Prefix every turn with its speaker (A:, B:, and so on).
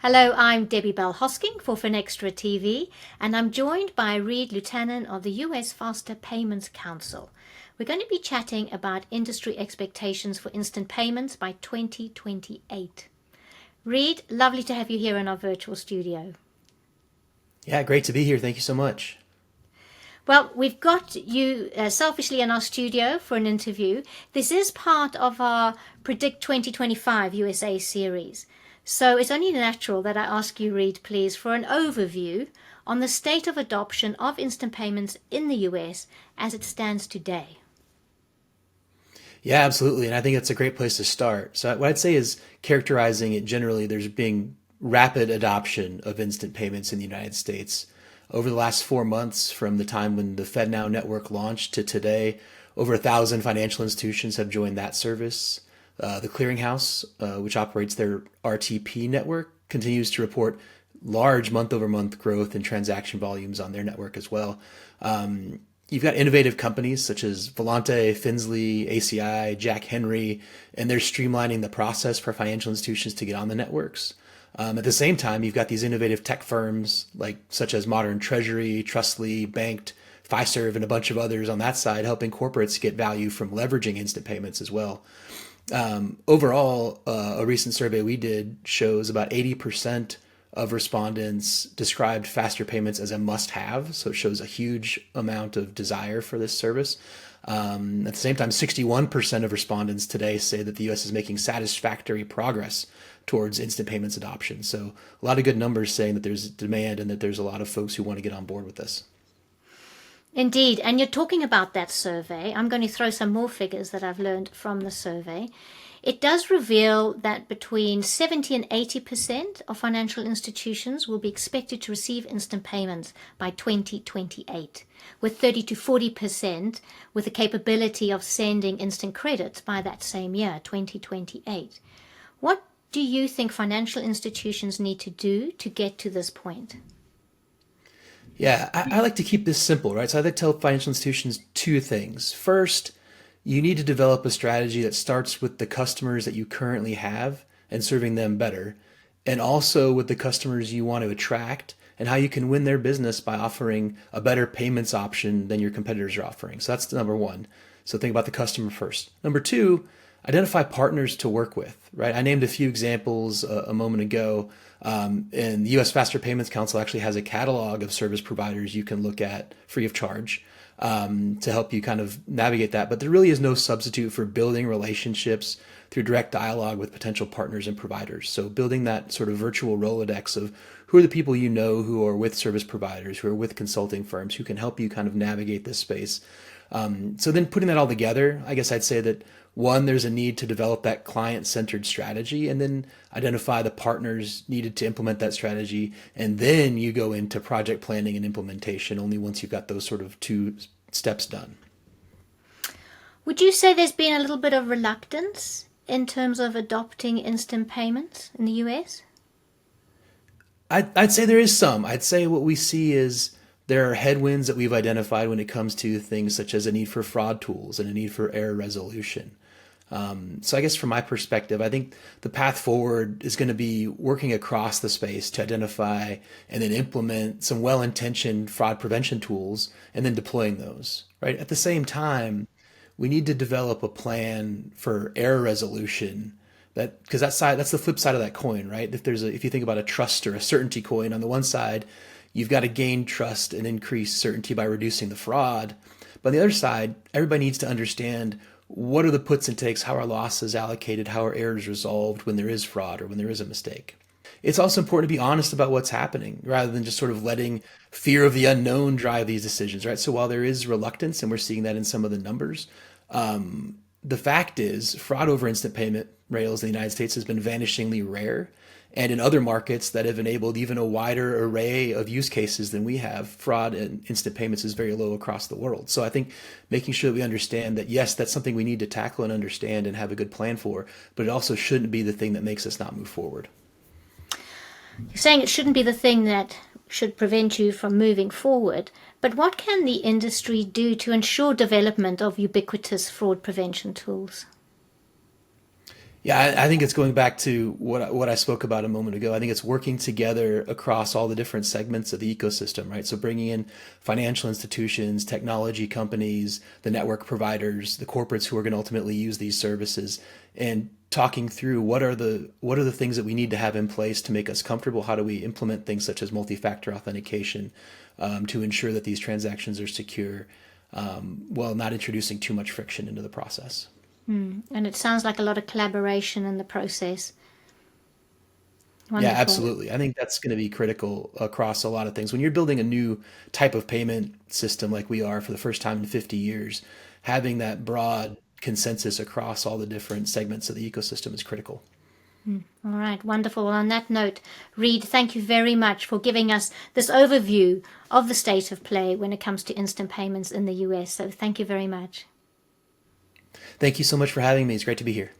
A: Hello, I'm Debbie Bell Hosking for Finextra TV, and I'm joined by Luhtanen of the US Faster Payments Council. We're going to be chatting about industry expectations for instant payments by 2028. Reed, lovely to have you here in our virtual studio.
B: Yeah, great to be here. Thank you so much.
A: Well, we've got you selfishly in our studio for an interview. This is part of our Predict 2025 USA series. So it's only natural that I ask you, Reed, please, for an overview on the state of adoption of instant payments in the US as it stands today.
B: Yeah, absolutely. And I think that's a great place to start. So, what I'd say is characterizing it generally, there's being rapid adoption of instant payments in the United States. Over the last 4 months, from the time when the FedNow network launched to today, over 1,000 financial institutions have joined that service. The Clearinghouse, which operates their RTP network, continues to report large month over month growth in transaction volumes on their network as well. You've got innovative companies such as Volante, Finsley, ACI, Jack Henry, and they're streamlining the process for financial institutions to get on the networks. At the same time, you've got these innovative tech firms like such as Modern Treasury, Trustly, Banked, Fiserv, and a bunch of others on that side, helping corporates get value from leveraging instant payments as well. Overall, a recent survey we did shows about 80% of respondents described faster payments as a must have. So it shows a huge amount of desire for this service. At the same time, 61% of respondents today say that the US is making satisfactory progress towards instant payments adoption. So a lot of good numbers saying that there's demand and that there's a lot of folks who want to get on board with this.
A: Indeed, and you're talking about that survey. I'm going to throw some more figures that I've learned from the survey. It does reveal that between 70 and 80% of financial institutions will be expected to receive instant payments by 2028, with 30 to 40% with the capability of sending instant credits by that same year, 2028. What do you think financial institutions need to do to get to this point?
B: Yeah, I like to keep this simple, right? So I like to tell financial institutions two things. First, you need to develop a strategy that starts with the customers that you currently have and serving them better, and also with the customers you want to attract and how you can win their business by offering a better payments option than your competitors are offering. So that's number one. So think about the customer first. Number two, identify partners to work with, right? I named a few examples a moment ago. And the US Faster Payments Council actually has a catalog of service providers you can look at free of charge to help you kind of navigate that. But there really is no substitute for building relationships through direct dialogue with potential partners and providers. So building that sort of virtual Rolodex of who are the people you know who are with service providers, who are with consulting firms, who can help you kind of navigate this space. So then putting that all together, I guess I'd say that one, there's a need to develop that client-centered strategy and then identify the partners needed to implement that strategy. And then you go into project planning and implementation only once you've got those sort of two steps done.
A: Would you say there's been a little bit of reluctance in terms of adopting instant payments in the US?
B: I'd say there is some. I'd say what we see is there are headwinds that we've identified when it comes to things such as a need for fraud tools and a need for error resolution. So I guess from my perspective, I think the path forward is going to be working across the space to identify and then implement some well-intentioned fraud prevention tools and then deploying those, right? At the same time, we need to develop a plan for error resolution that because that's the flip side of that coin, right? If you think about a trust or a certainty coin, on the one side, you've got to gain trust and increase certainty by reducing the fraud. But on the other side, everybody needs to understand what are the puts and takes, how are losses allocated, how are errors resolved when there is fraud or when there is a mistake. It's also important to be honest about what's happening rather than just sort of letting fear of the unknown drive these decisions, right? So while there is reluctance, and we're seeing that in some of the numbers, the fact is fraud over instant payment rails in the United States has been vanishingly rare. And in other markets that have enabled even a wider array of use cases than we have, fraud and instant payments is very low across the world. So I think making sure that we understand that, yes, that's something we need to tackle and understand and have a good plan for, but it also shouldn't be the thing that makes us not move forward.
A: You're saying it shouldn't be the thing that should prevent you from moving forward, but what can the industry do to ensure development of ubiquitous fraud prevention tools?
B: Yeah, I think it's going back to what I spoke about a moment ago. I think it's working together across all the different segments of the ecosystem, right? So bringing in financial institutions, technology companies, the network providers, the corporates who are going to ultimately use these services, and talking through what are the things that we need to have in place to make us comfortable. How do we implement things such as multi-factor authentication to ensure that these transactions are secure, while not introducing too much friction into the process.
A: And it sounds like a lot of collaboration in the process.
B: Yeah,
A: Wonderful.
B: absolutely. I think that's going to be critical across a lot of things. When you're building a new type of payment system like we are for the first time in 50 years, having that broad consensus across all the different segments of the ecosystem is critical.
A: All right, wonderful. Well, on that note, Reed, thank you very much for giving us this overview of the state of play when it comes to instant payments in the US. So thank you very much.
B: Thank you so much for having me. It's great to be here.